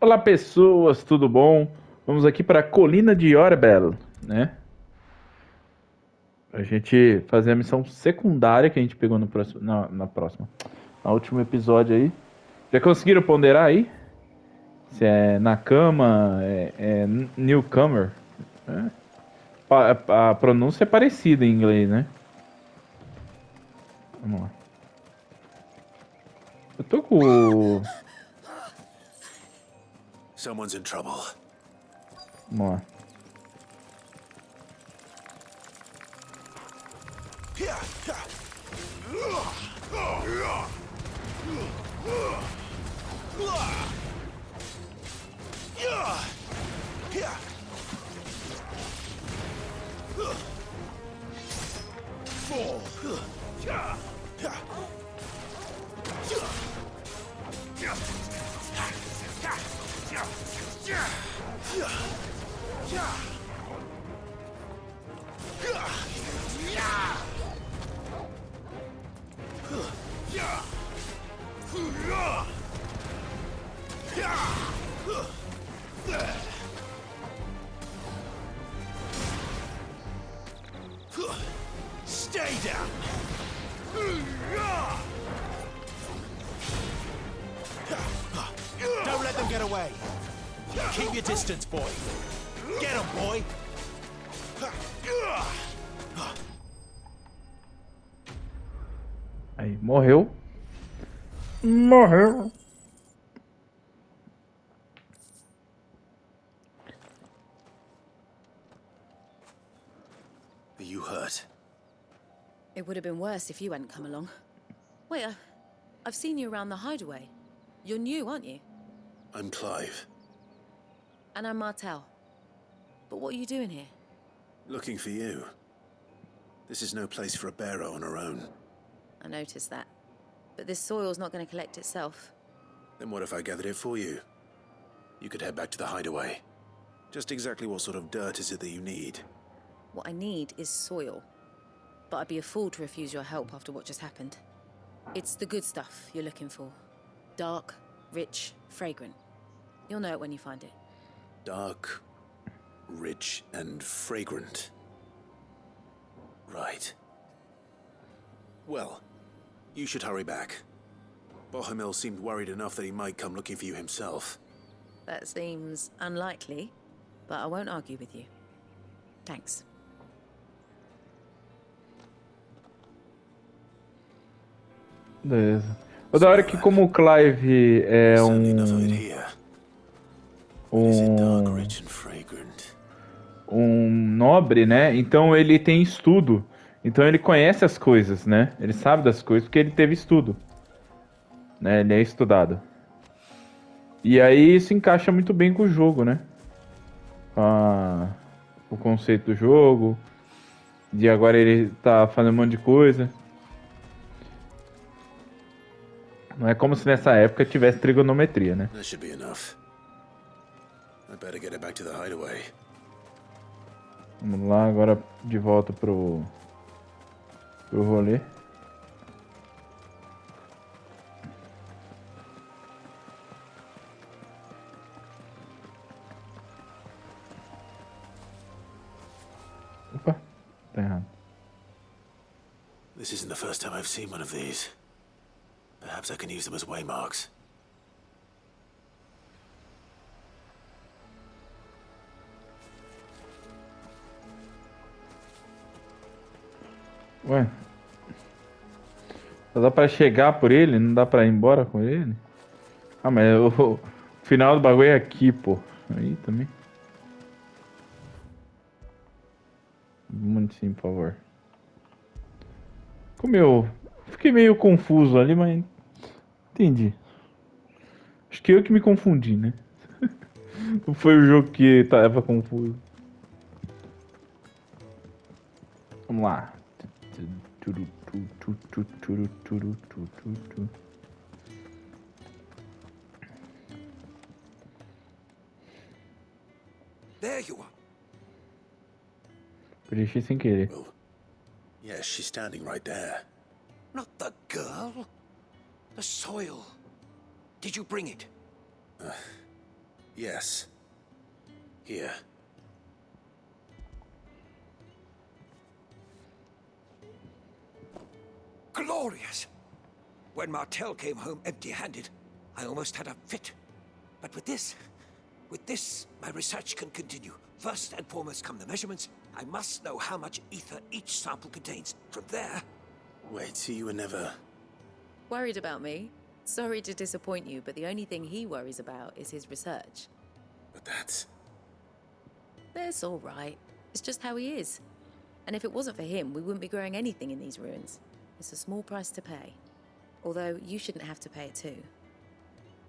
Olá pessoas, tudo bom? Vamos aqui para a colina de Orebel, né? A gente fazer a missão secundária que a gente pegou no próximo, na último episódio aí. Já conseguiram ponderar aí? Se é na cama, é newcomer, né? A pronúncia é parecida em inglês, né? Vamos lá. Eu tô com... Someone's in trouble. Vamos lá. Stay down. Don't let them get away. Keep your distance, boy. Get him, boy. Aí, morreu. Morreu. Are you hurt? It would have been worse if you hadn't come along. Wait, I've seen you around the hideaway. You're new, aren't you? I'm Clive. And I'm Martel. But what are you doing here? Looking for you. This is no place for a bearer on her own. I noticed that. But this soil's not going to collect itself. Then what if I gathered it for you? You could head back to the hideaway. Just exactly what sort of dirt is it that you need? What I need is soil. But I'd be a fool to refuse your help after what just happened. It's the good stuff you're looking for. Dark, rich, fragrant. You'll know it when you find it. Dark, rich, and fragrant. Right. Well, you should hurry back. Bohemil seemed worried enough that he might come looking for you himself. That seems unlikely, but I won't argue with you. Thanks. Beleza. O da hora que como o Clive é Certainly enough of it here. Is it dark, rich, and fragrant? um nobre, né? Então ele tem estudo. Então ele conhece as coisas, né? Ele sabe das coisas porque ele teve estudo. Né? Ele é estudado. E aí isso encaixa muito bem com o jogo, né? O conceito do jogo. E agora ele tá fazendo um monte de coisa. Não é como se nessa época tivesse trigonometria, né? That should be enough. I better get it back to the hideaway. Vamos lá, agora de volta pro rolê. Opa, tá errado. This isn't the first time I've seen one of these. Perhaps I can use them as waymarks. Ué, só dá pra chegar por ele, não dá pra ir embora com ele? Ah, mas o final do bagulho é aqui, pô. Aí também. Muito sim, por favor. Comeu. Fiquei meio confuso ali, mas entendi. Acho que eu que me confundi, né? Não foi o jogo que tava confuso. Vamos lá. There you are. Preenchi sem querer. Well, yes, she's standing right there. Not the girl. The soil. Did you bring it? Yes. Here. Glorious! When Martel came home empty-handed, I almost had a fit. But with this, my research can continue. First and foremost come the measurements. I must know how much ether each sample contains. From there... Wait, so you were never... Worried about me? Sorry to disappoint you, but the only thing he worries about is his research. But that's... That's all right. It's just how he is. And if it wasn't for him, we wouldn't be growing anything in these ruins. It's a small price to pay. Although, you shouldn't have to pay it too.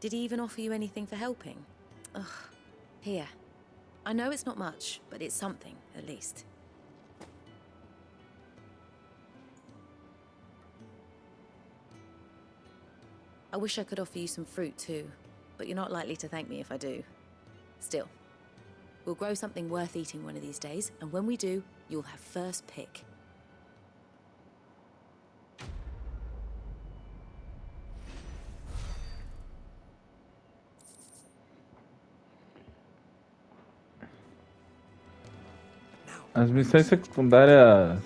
Did he even offer you anything for helping? Ugh. Here. I know it's not much, but it's something, at least. I wish I could offer you some fruit too, but you're not likely to thank me if I do. Still, we'll grow something worth eating one of these days, and when we do, you'll have first pick. As missões secundárias...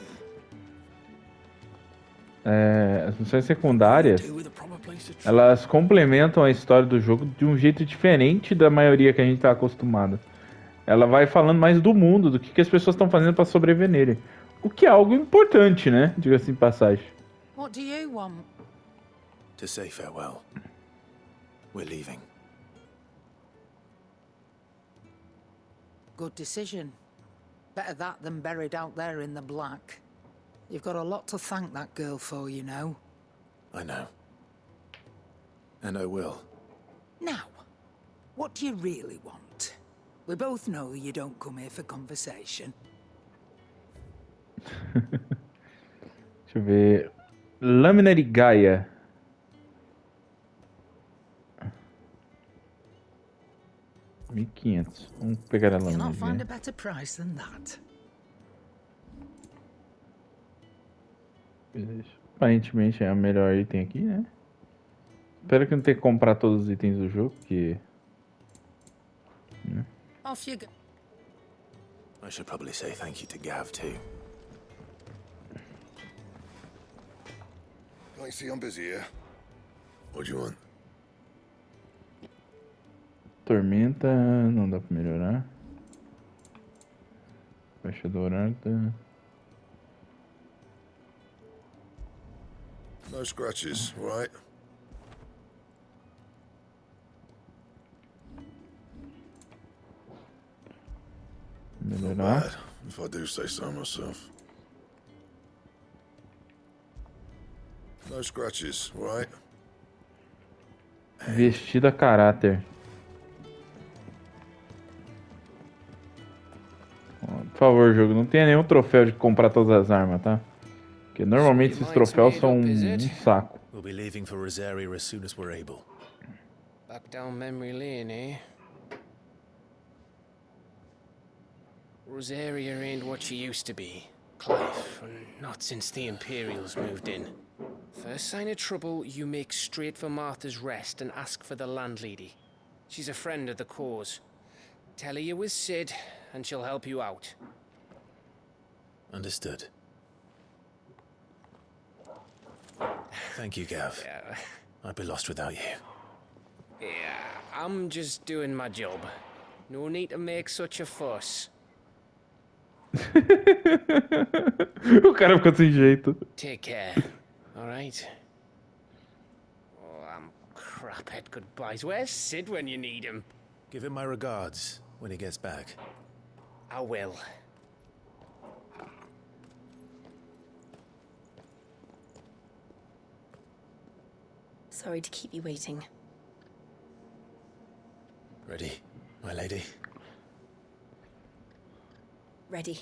as missões secundárias, elas complementam a história do jogo de um jeito diferente da maioria que a gente tá acostumado. Ela vai falando mais do mundo, do que as pessoas estão fazendo para sobreviver nele. O que é algo importante, né? Diga-se de passagem. What do you want? To say farewell. We're leaving. Good decision. Better that than buried out there in the black. You've got a lot to thank that girl for, you know. I know. And I will. Now, what do you really want? We both know you don't come here for conversation. Deixa eu ver. Lâmina de Gaia. $1.500. Vamos pegar a lâmina Cannot de find Gaia. a better price than that. Aparentemente é o melhor item aqui, né? Espero que não tenha que comprar todos os itens do jogo, porque... Off you go. I should probably say thank you to Gav, too. Can't you see I'm busy here? What do you want? Tormenta, não dá pra melhorar. Faixa dourada. No scratches, right? Melhorar. Bad, if I do say so myself. No scratches, right? Vestida a caráter. Ó, por favor, jogo, não tenha nenhum troféu de comprar todas as armas, tá? Porque normalmente esses troféus são um saco. We'll be leaving for Rosaria as soon as we're able. Back down memory lane, eh? Rosaria ain't what she used to be, Clive, and not since the Imperials moved in. First sign of trouble, you make straight for Martha's Rest and ask for the landlady. She's a friend of the cause. Tell her you was Sid, and she'll help you out. Understood. Thank you, Gav. Yeah, I'd be lost without you. I'm just doing my job. No need to make such a fuss. O cara ficou sem jeito. Take care, alright? Oh, craphead goodbyes. Where's Sid when you need him? Give him my regards when he gets back. I will. Sorry to keep you waiting. Ready, my lady? Ready.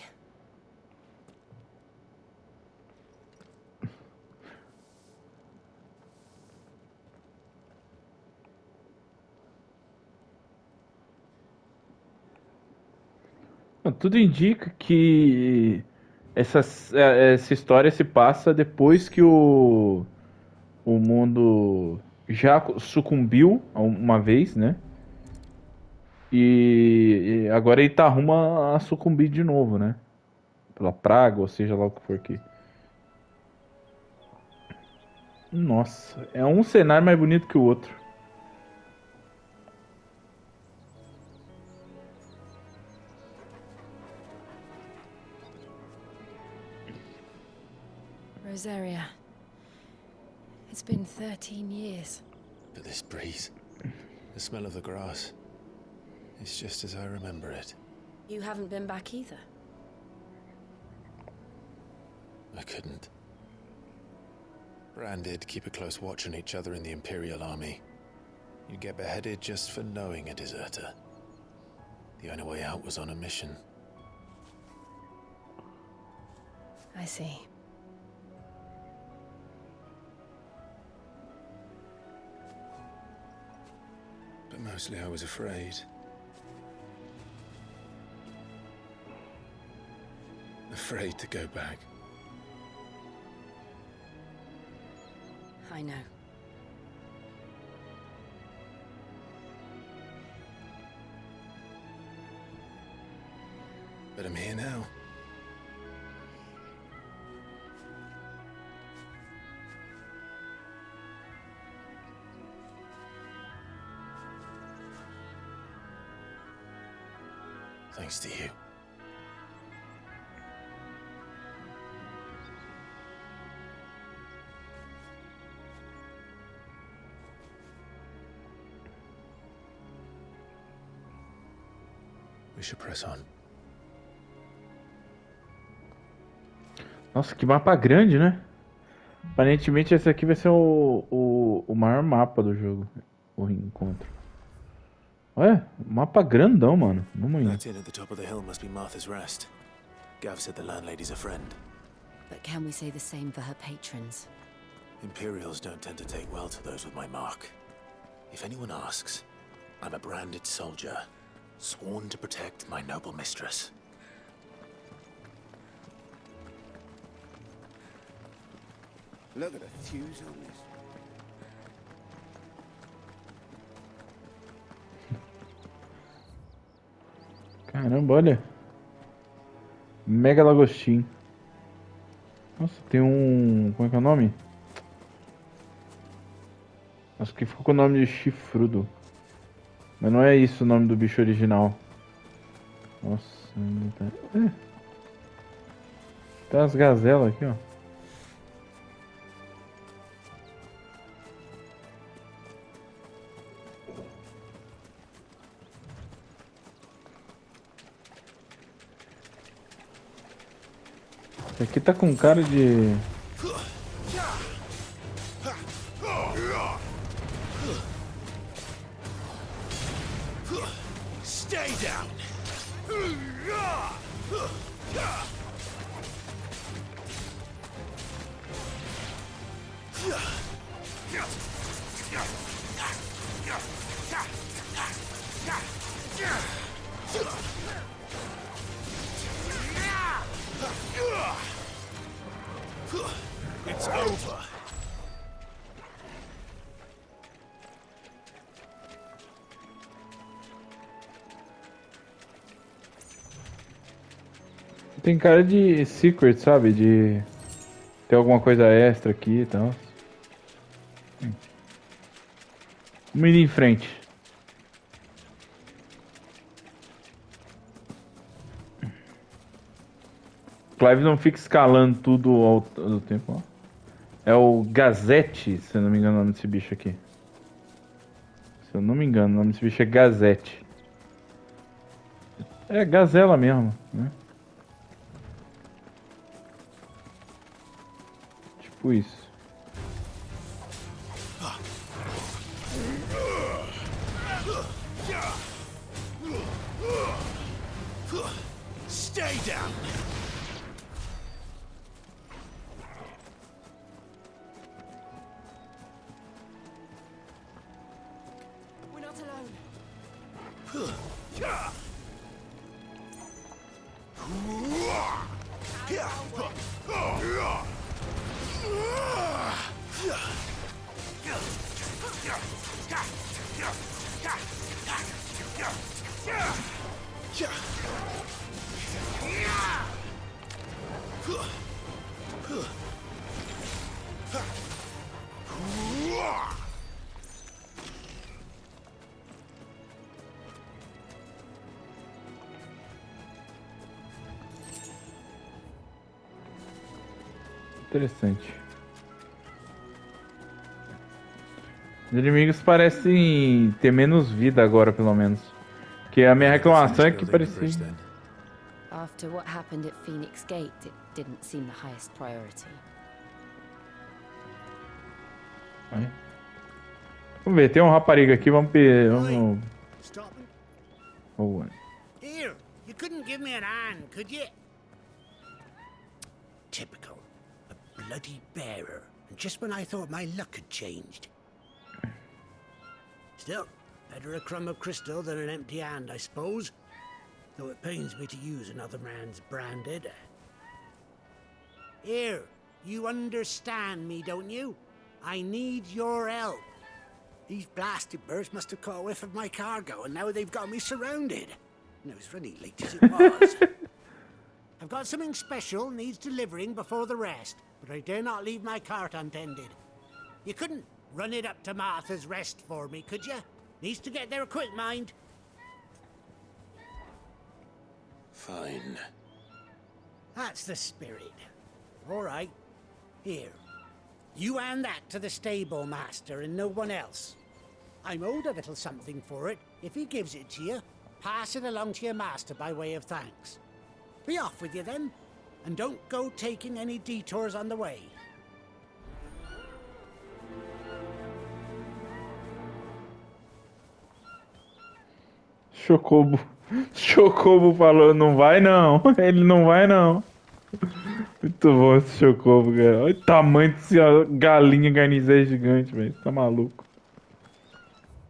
Tudo indica que essa história se passa depois que o mundo já sucumbiu uma vez, né? E agora ele tá rumo a sucumbir de novo, né? Pela praga, ou seja lá o que for aqui. Nossa, é um cenário mais bonito que o outro. Rosaria. It's been 13 years. But this breeze, the smell of the grass, it's just as I remember it. You haven't been back either. I couldn't. Branded, keep a close watch on each other in the Imperial Army. You get beheaded just for knowing a deserter. The only way out was on a mission. I see. But mostly I was afraid. Afraid to go back. I know. But I'm here now. Thanks to you. We should press on. Nossa, que mapa grande, né? Aparentemente esse aqui vai ser o maior mapa do jogo. O encontro. Olha, mapa grandão, mano. Vamos indo. That inn at the top of the hill must be Martha's Rest. Gav said the landlady's a friend. But can we say the same for her patrons? Imperials don't tend to take well to those with my mark. If anyone asks, I'm a branded soldier, sworn to protect my noble mistress. Look at the fuse on this. Caramba, olha. Mega Lagostim. Nossa, tem um... Como é que é o nome? Acho que ficou com o nome de chifrudo. Mas não é isso o nome do bicho original. Nossa, ainda tá... Tem as gazelas aqui, ó. Esse aqui tá com cara de... Stay down. It's over. Tem cara de secret, sabe? De ter alguma coisa extra aqui e tal. Vamos ir em frente. Clive não fica escalando tudo ao tempo, ó. É o Gazette, se eu não me engano o nome desse bicho aqui. Se eu não me engano, o nome desse bicho é Gazette. É gazela mesmo, né? Tipo isso. Stay down. We're not alone. Interessante. Os inimigos parecem ter menos vida agora, pelo menos. Que a minha reclamação é que parecia... After what happened at Phoenix Gate, it didn't seem the highest priority. Aí. Vamos ver, tem um rapariga aqui, vamos... Stop it. Oh, Here, you couldn't give me an hand, could you? Typical. A bloody bearer. And just when I thought my luck had changed. Still, better a crumb of crystal than an empty hand, I suppose. Though it pains me to use another man's branded. Here, you understand me, don't you? I need your help. These blasted birds must have caught a whiff of my cargo, and now they've got me surrounded. And it was running late as it was. I've got something special needs delivering before the rest, but I dare not leave my cart untended. You couldn't run it up to Martha's Rest for me, could you? Needs to get there quick, mind. Fine. That's the spirit. All right. Here. You hand that to the stable master and no one else. I'm owed a little something for it. If he gives it to you, pass it along to your master by way of thanks. Be off with you then, and don't go taking any detours on the way. Chocobo. Chocobo falou, não vai não. Ele não vai não. Muito bom esse Chocobo, cara. Olha o tamanho dessa galinha garnizé gigante, velho. Tá maluco.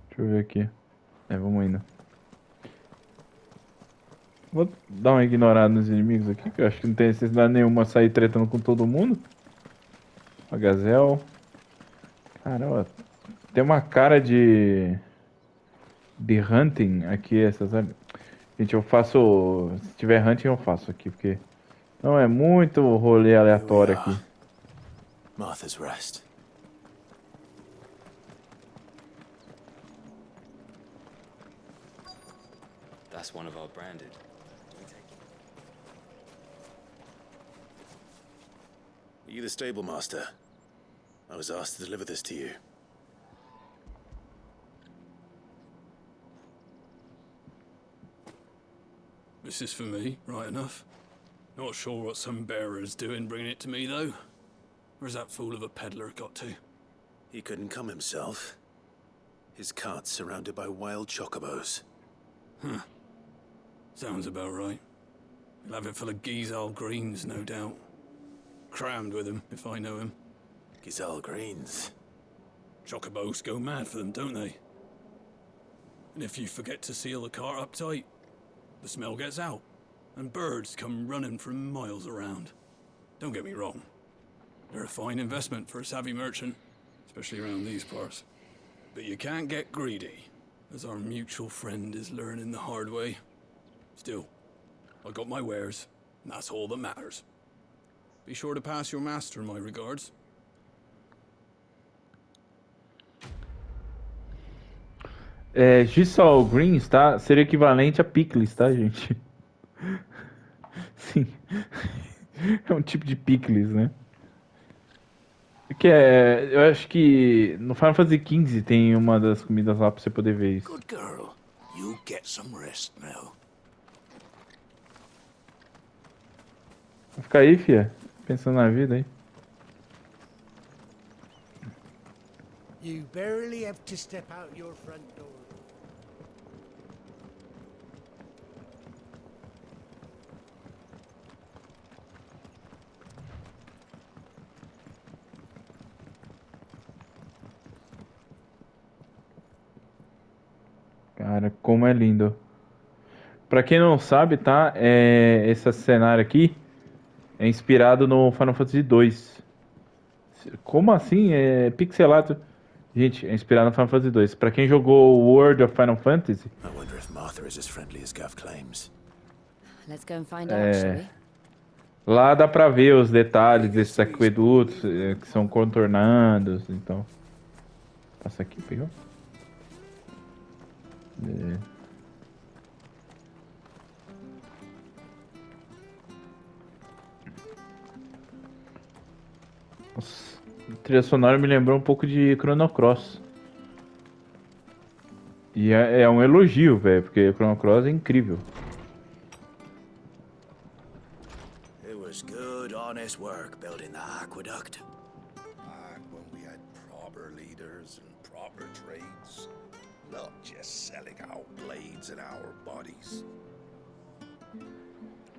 Deixa eu ver aqui. Vamos indo. Vou dar uma ignorada nos inimigos aqui, que eu acho que não tem necessidade nenhuma sair tretando com todo mundo. A Gazel. Caramba. Tem uma cara de hunting aqui, essas... Gente, eu faço... Se tiver hunting eu faço aqui, porque... Não, é muito rolê aleatório aqui. Martha's Rest. That's one of our branded. Are you the stable master? I was asked to deliver this to you. This is for me, right enough. Not sure what some bearer's doing bringing it to me, though. Where's that fool of a peddler got to? He couldn't come himself. His cart's surrounded by wild chocobos. Huh. Sounds about right. He'll have it full of Gizal greens, no doubt. Crammed with them, if I know him. Gizal greens. Chocobos go mad for them, don't they? And if you forget to seal the cart up tight, the smell gets out, and birds come running from miles around. Don't get me wrong. They're a fine investment for a savvy merchant, especially around these parts. But you can't get greedy, as our mutual friend is learning the hard way. Still, I got my wares, and that's all that matters. Be sure to pass your master my regards. Gissal Greens, tá? Seria equivalente a picles, tá, gente? Sim. É um tipo de picles, né? Eu acho que no Final Fantasy XV tem uma das comidas lá pra você poder ver isso. Good girl. You get some rest now. Vai ficar aí, fia? Pensando na vida aí. You barely have to step out your front door. Cara, como é lindo. Pra quem não sabe, tá? Esse cenário aqui é inspirado no Final Fantasy II. Como assim? É pixelado. Gente, é inspirado no Final Fantasy 2. Pra quem jogou World of Final Fantasy, I wonder if Martha is as friendly as Gav claims. Let's go and find out, shall we? lá dá pra ver os detalhes desses aquedutos que são contornados, então. Passa aqui, pegou? Nossa, a trilha sonora me lembrou um pouco de Chrono Cross. E é um elogio, velho, porque Chrono Cross é incrível. It was good, honest work building the aqueduct. Back when we had proper leaders and proper trades, not just selling our blades and our bodies.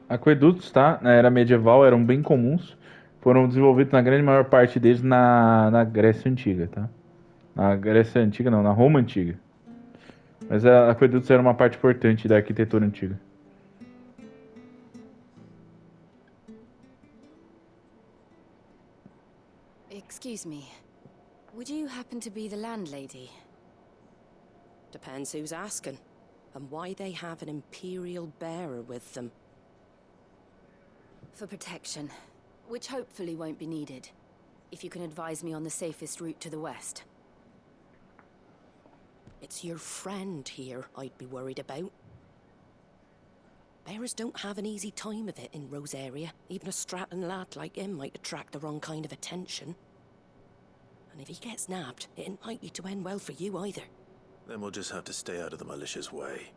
Aquedutos, tá? Na era medieval eram bem comuns. Foram desenvolvidos na grande maior parte deles na Grécia Antiga, tá? Na Grécia Antiga não, na Roma Antiga. Mas aquedutos era uma parte importante da arquitetura antiga. Excuse me. Would you happen to be the landlady? Depends who's asking, and why they have an Imperial bearer with them. For protection, which hopefully won't be needed. If you can advise me on the safest route to the west. It's your friend here I'd be worried about. Bearers don't have an easy time of it in Rose area. Even a Stratton lad like him might attract the wrong kind of attention. And if he gets nabbed, it ain't likely to end well for you either. Then we'll just have to stay out of the malicious way.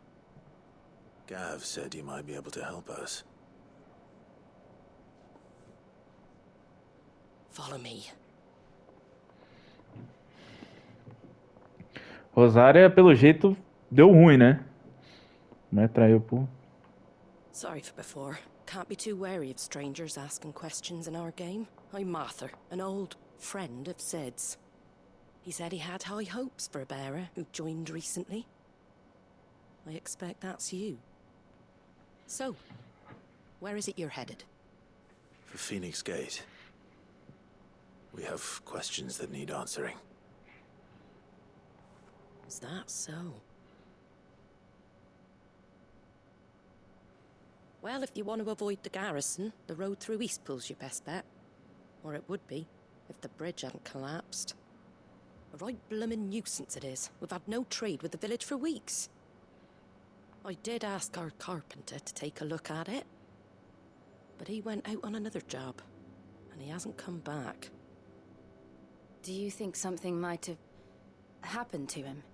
Gav said you might be able to help us. Follow me. Rosária, pelo jeito, deu ruim, né? Mas traiu, pô. Sorry for before. Can't be too wary of strangers asking questions in our game. I'm Martha, an old friend of Sid's. He said he had high hopes for a bearer who joined recently. I expect that's you. So, where is it you're headed? For Phoenix Gate. We have questions that need answering. Is that so? Well, if you want to avoid the garrison, the road through Eastpool's your best bet. Or it would be, if the bridge hadn't collapsed. A right bloomin' nuisance it is. We've had no trade with the village for weeks. I did ask our carpenter to take a look at it. But he went out on another job. And he hasn't come back. Do you think something might have happened to him?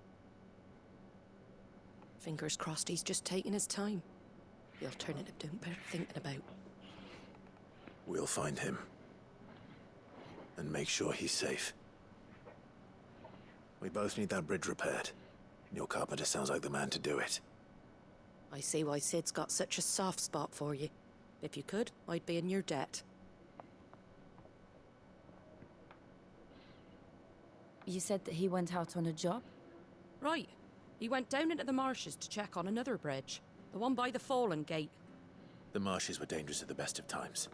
Fingers crossed he's just taking his time. The alternative don't bear thinking about. We'll find him. And make sure he's safe. We both need that bridge repaired. Your carpenter sounds like the man to do it. I see why Sid's got such a soft spot for you. If you could, I'd be in your debt. You said that he went out on a job? Right. He went down into the marshes to check on another bridge. The one by the Fallen Gate. The marshes were dangerous at the best of times.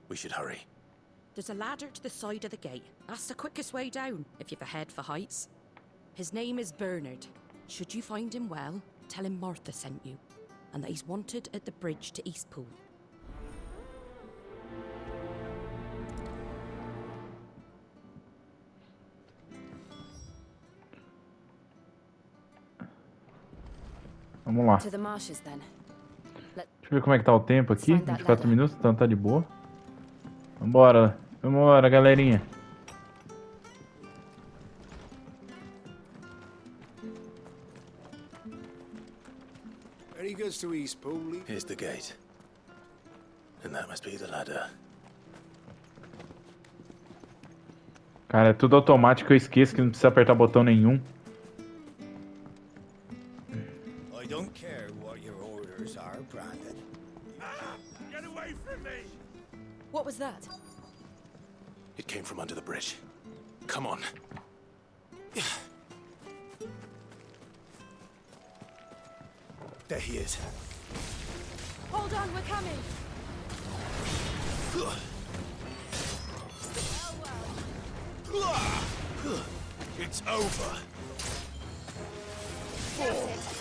We should hurry. There's a ladder to the side of the gate. That's the quickest way down, if you've a head for heights. His name is Bernard. Should you find him well, tell him Martha sent you. And that he's wanted at the bridge to Eastpool. Vamos lá. To the marshes, then. Deixa eu ver como é que tá o tempo aqui. 24 minutos, então tá de boa. Vambora. Vambora, galerinha. Where he goes to Eastpool. Here's the gate. And that must be the ladder. Cara, é tudo automático, eu esqueço que não precisa apertar botão nenhum. I don't care what your orders are, Brandon. Get away from me! What was that? It came from under the bridge. Come on. There he is. Hold on, we're coming! It's over. 4.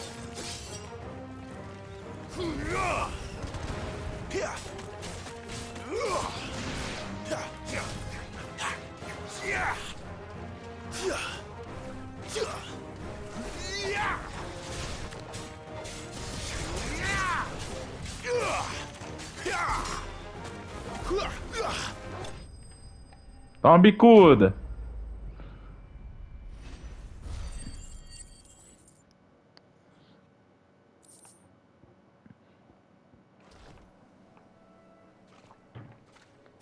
Dá uma bicuda.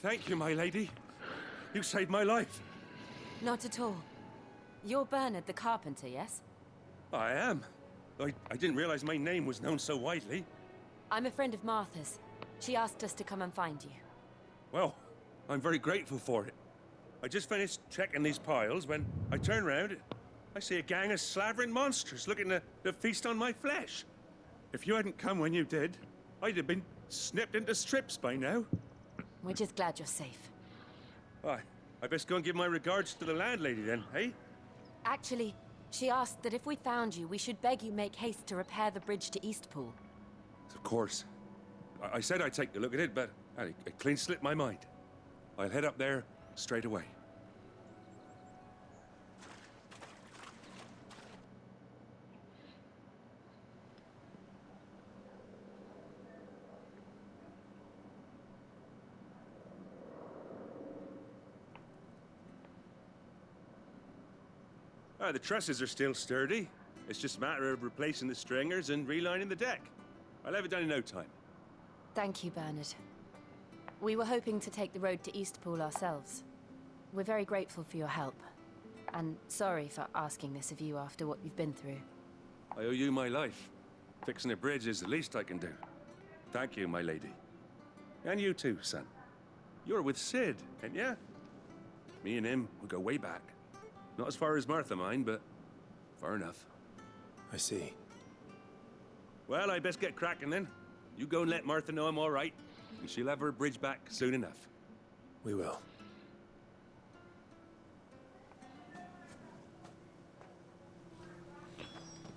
Thank you, my lady. You saved my life. Not at all. You're Bernard the carpenter, yes? I am. I didn't realize my name was known so widely. I'm a friend of Martha's. She asked us to come and find you. Well, I'm very grateful for it. I just finished checking these piles when I turn around. I see a gang of slavering monsters looking to feast on my flesh. If you hadn't come when you did, I'd have been snipped into strips by now. We're just glad you're safe. I best go and give my regards to the landlady then, eh? Actually, she asked that if we found you, we should beg you make haste to repair the bridge to Eastpool. Of course. I said I'd take a look at it, but it clean slipped my mind. I'll head up there straight away. The trusses are still sturdy. It's just a matter of replacing the stringers and relining the deck. I'll have it done in no time. Thank you, Bernard. We were hoping to take the road to Eastpool ourselves. We're very grateful for your help. And sorry for asking this of you after what you've been through. I owe you my life. Fixing a bridge is the least I can do. Thank you, my lady. And you too, son. You're with Sid, ain't ya? Me and him will go way back. Not as far as Martha, mind, but far enough. I see. Well, I best get cracking then. You go and let Martha know I'm all right, and she'll have her bridge back soon enough. We will.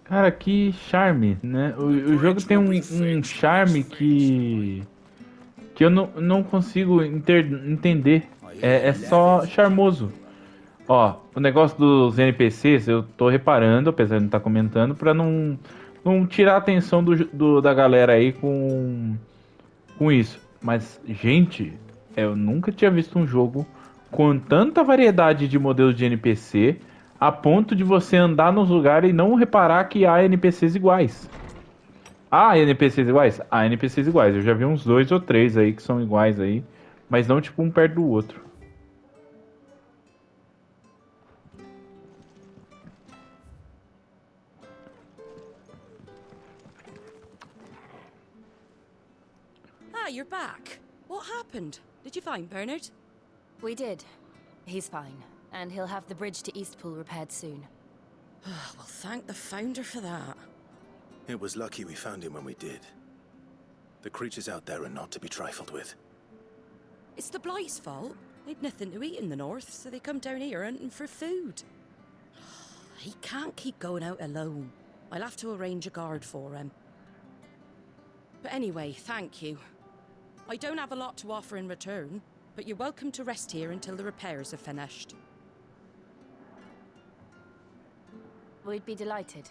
Cara, que charme, né? O jogo tem um charme que eu não consigo entender. É só charmoso. Ó, o negócio dos NPCs eu tô reparando, apesar de não estar comentando, pra não tirar a atenção da galera aí com isso. Mas, gente, eu nunca tinha visto um jogo com tanta variedade de modelos de NPC a ponto de você andar nos lugares e não reparar que há NPCs iguais. Há NPCs iguais? Há NPCs iguais. Eu já vi uns 2 ou 3 aí que são iguais aí, mas não tipo um perto do outro. You're back. What happened? Did you find Bernard? We did. He's fine, and he'll have the bridge to Eastpool repaired soon. Well, thank the Founder for that. It was lucky we found him when we did. The creatures out there are not to be trifled with. It's the Blight's fault. They'd nothing to eat in the north, so they come down here hunting for food. He can't keep going out alone. I'll have to arrange a guard for him. But anyway, thank you. I don't have a lot to offer in return, but you're welcome to rest here until the repairs are finished. We'd be delighted.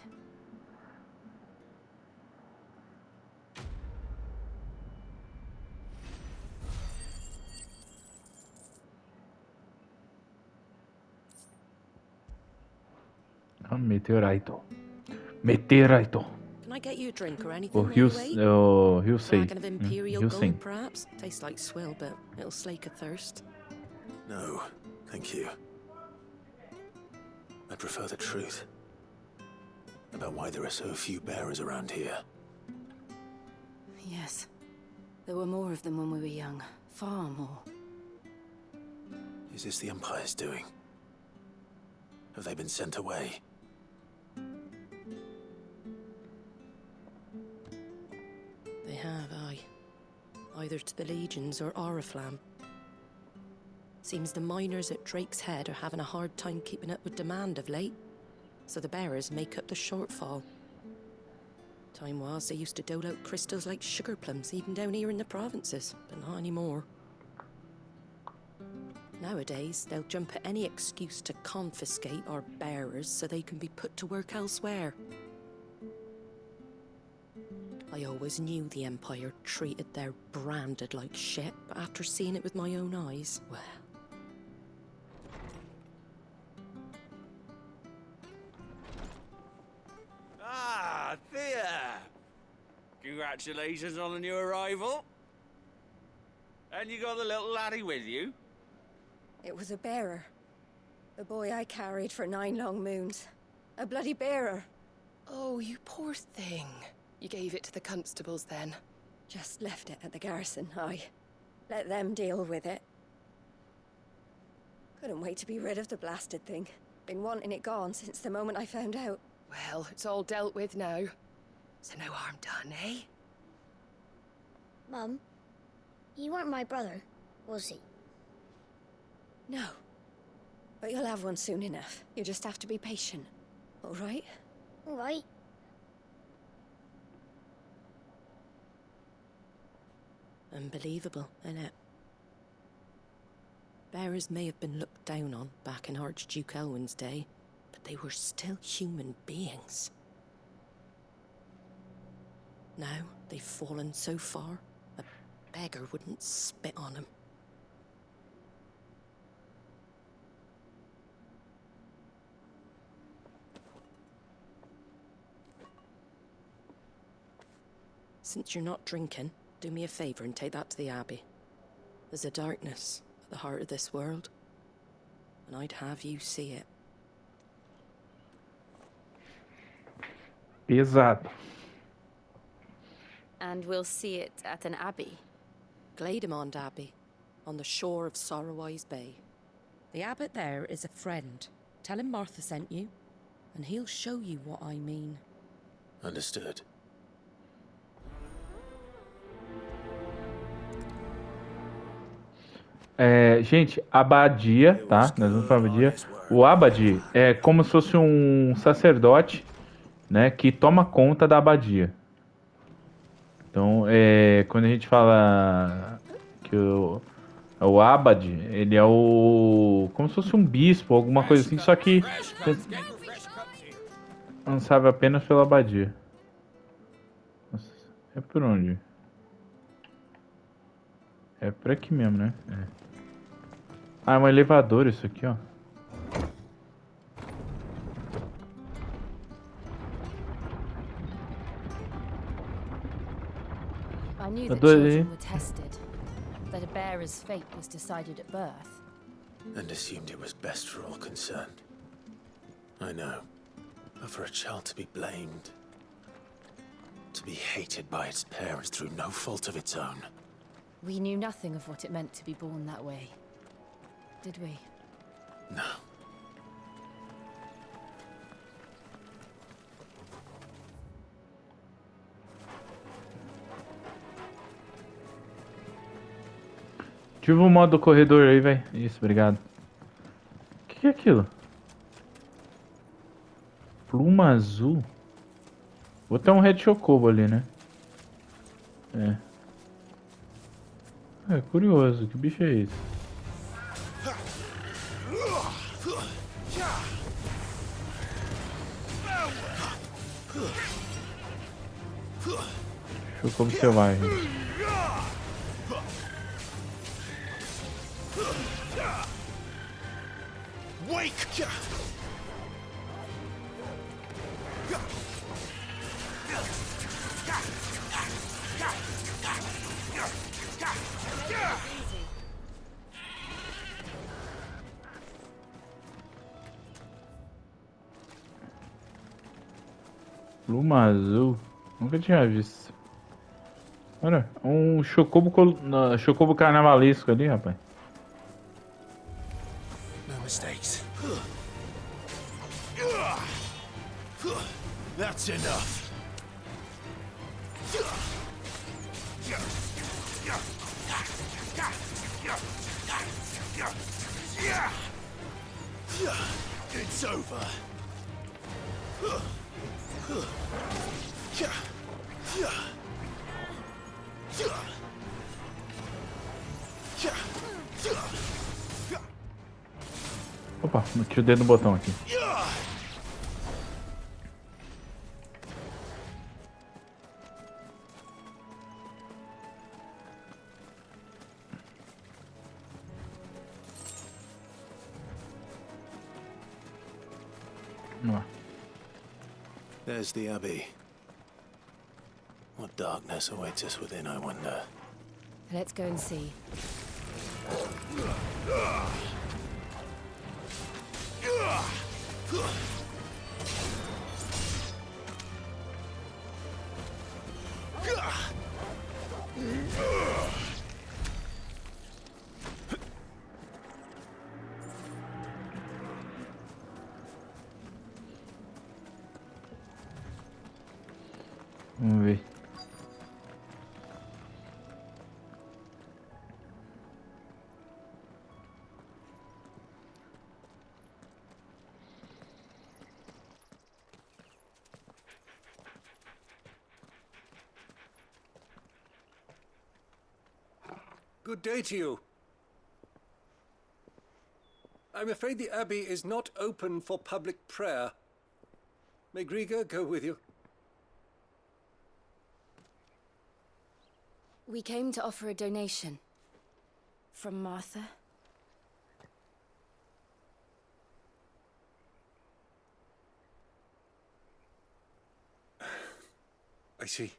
Meteorito. Meteorito. Can I get you a drink or anything? He'll say. Flagon of Imperial Gold, perhaps? Tastes like swill, but it'll slake a thirst. No, thank you. I prefer the truth about why there are so few bearers around here. Yes. There were more of them when we were young. Far more. Is this the Empire's doing? Have they been sent away? They have, aye. Either to the Legions or Oriflamme. Seems the miners at Drake's Head are having a hard time keeping up with demand of late, so the bearers make up the shortfall. Time was they used to dole out crystals like sugar plums even down here in the provinces, but not anymore. Nowadays, they'll jump at any excuse to confiscate our bearers so they can be put to work elsewhere. I always knew the Empire treated their branded like shit, but after seeing it with my own eyes, well... Ah, Thea! Congratulations on the new arrival. And you got the little laddie with you? It was a bearer. The boy I carried for 9 long moons. A bloody bearer. Oh, you poor thing. You gave it to the constables then? Just left it at the garrison, aye. Let them deal with it. Couldn't wait to be rid of the blasted thing. Been wanting it gone since the moment I found out. Well, it's all dealt with now. So no harm done, eh? Mum, you weren't my brother, was he? No. But you'll have one soon enough. You just have to be patient. All right? All right. Unbelievable, innit? Bearers may have been looked down on back in Archduke Elwin's day, but they were still human beings. Now they've fallen so far, a beggar wouldn't spit on them. Since you're not drinking, do me a favor and take that to the Abbey. There's a darkness at the heart of this world, and I'd have you see it. Pesado. And we'll see it at an abbey? Glademond Abbey, on the shore of Sorrowwise Bay. The abbot there is a friend. Tell him Martha sent you, and he'll show you what I mean. Understood. Gente, abadia, tá? Nós vamos para abadia. O abade é como se fosse um sacerdote, né, que toma conta da abadia. Então, quando a gente fala que o abade, ele é como se fosse um bispo, alguma coisa assim, só que não sabe apenas pela abadia. Nossa, é por onde? É por aqui mesmo, né? É. Ah, é um elevador isso aqui, ó. I knew that children were tested, that a bearer's fate was decided at birth. And assumed it was best for all concerned. I know. But for a child to be blamed, to be hated by its parents through no fault of its own. We knew nothing of what it meant to be born that way, did we? No. Ativa o modo corredor aí, velho. Isso, obrigado. O que é aquilo? Pluma azul? Vou ter um Red Chocobo ali, né? É curioso, que bicho é esse? Chocobo selvagem. Wake! Pluma azul. Nunca tinha visto. Olha, um chocobo carnavalesco ali, rapaz. No mistakes. That's enough. It's over. Opa, meti o dedo no botão aqui. Vamos lá. There's the Abbey. What darkness awaits us within, I wonder. Let's go and see. Vamos ver. Good day to you. I'm afraid the Abbey is not open for public prayer. May Grieger go with you? We came to offer a donation. From Martha. I see.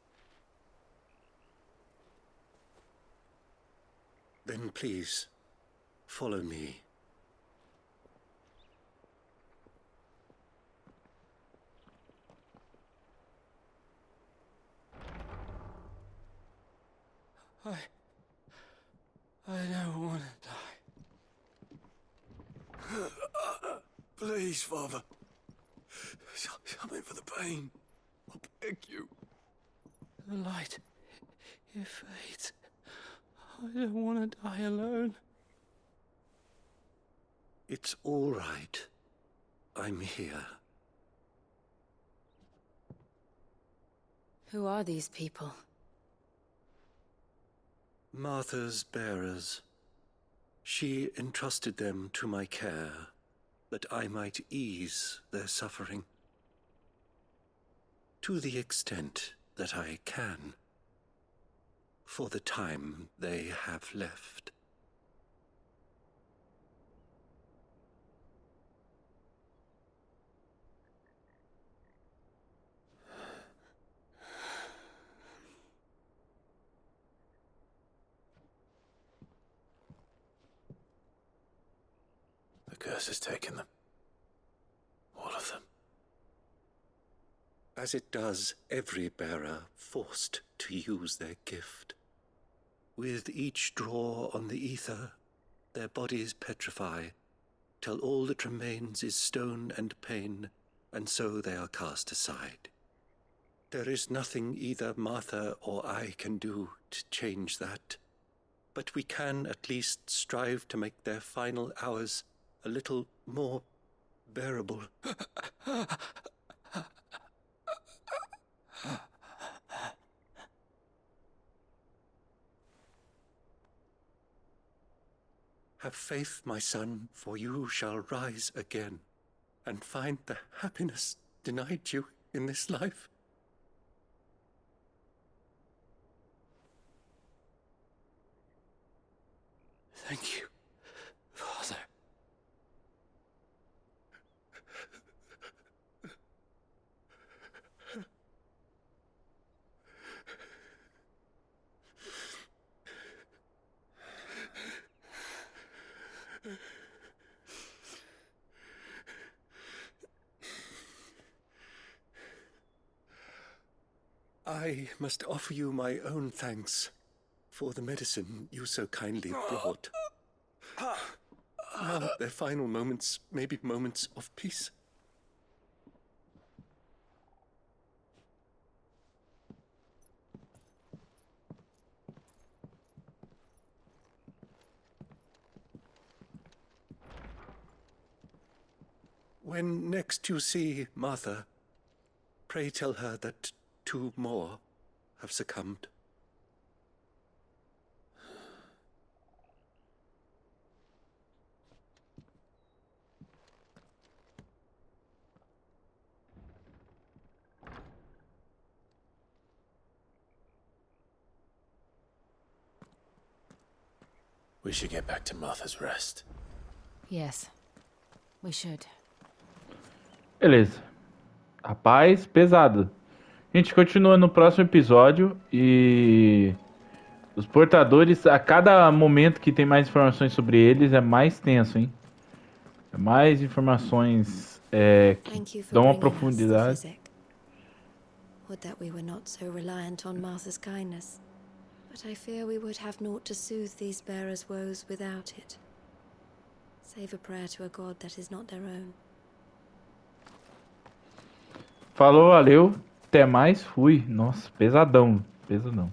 Then please, follow me. I don't want to die. Please, Father. Something for the pain. I beg you. The light, it fades. I don't want to die alone. It's all right. I'm here. Who are these people? Martha's bearers. She entrusted them to my care, that I might ease their suffering. To the extent that I can, for the time they have left. The curse has taken them. All of them. As it does every bearer forced to use their gift. With each draw on the ether, their bodies petrify, till all that remains is stone and pain, and so they are cast aside. There is nothing either Martha or I can do to change that, but we can at least strive to make their final hours a little more bearable. Have faith, my son, for you shall rise again, and find the happiness denied you in this life. Thank you, Father. I must offer you my own thanks for the medicine you so kindly brought. Now their final moments may be moments of peace. When next you see Martha, pray tell her that 2 more have succumbed. We should get back to Martha's Rest. Yes, we should. Beleza. Rapaz, pesado. A gente continua no próximo episódio e os portadores, a cada momento que tem mais informações sobre eles, é mais tenso, hein? É mais informações que dão uma profundidade. Would that we were not so reliant on Martha's kindness. But I fear we would have naught to soothe these bearers' woes without it. Save a prayer to a god that is not their own. Falou, valeu. Até mais. Fui. Nossa, pesadão. Pesadão.